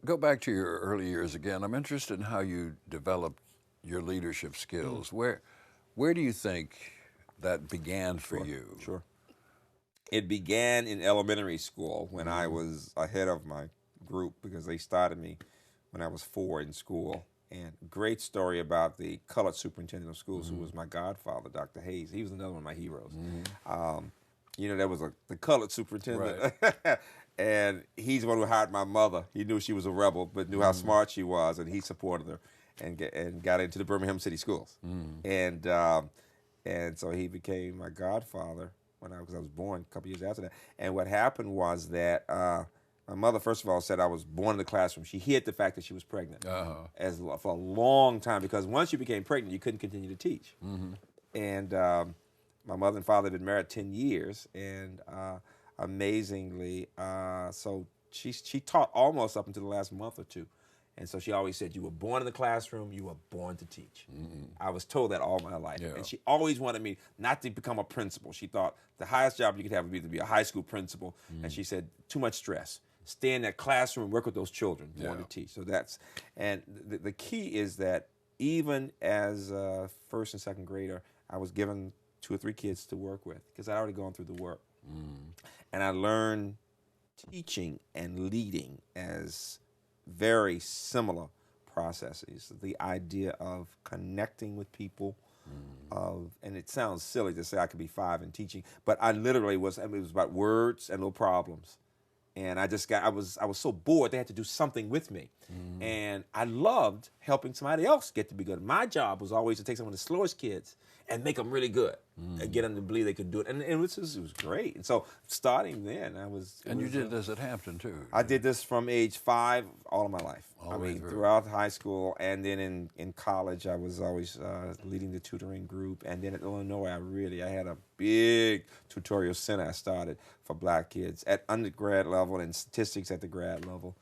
go back to your early years again. I'm interested in how you developed your leadership skills. Where do you think that began for Sure, you? sure. It began in elementary school when I was ahead of my group because they started me when I was 4 in school. And great story about the colored superintendent of schools, who was my godfather, Dr. Hayes. He was another one of my heroes. There was the colored superintendent, Right. and he's the one who hired my mother. He knew she was a rebel, but knew how smart she was, and he supported her, and got into the Birmingham City Schools, and so he became my godfather because I was born a couple years after that. And what happened was that my mother, first of all, said I was born in the classroom. She hid the fact that she was pregnant for a long time, because once you became pregnant, you couldn't continue to teach. And my mother and father had been married 10 years, and amazingly, so she taught almost up until the last month or two. And so she always said, you were born in the classroom, you were born to teach. I was told that all my life. Yeah. And she always wanted me not to become a principal. She thought the highest job you could have would be to be a high school principal. And she said, too much stress. Stay in that classroom and work with those children, born to teach. So and the key is that even as a first and second grader, I was given 2 or 3 kids to work with because I'd already gone through the work. And I learned teaching and leading as very similar processes. The idea of connecting with people, and it sounds silly to say I could be 5 in teaching, but I literally it was about words and little problems. And I was so bored, they had to do something with me. And I loved helping somebody else get to be good. My job was always to take some of the slowest kids and make them really good, and get them to believe they could do it. And it was great. And so starting then, And you did this at Hampton too. I did this from age 5 all of my life. All the way through. Throughout high school, and then in college, I was always leading the tutoring group. And then at Illinois, I had a big tutorial center I started for black kids at undergrad level and statistics at the grad level.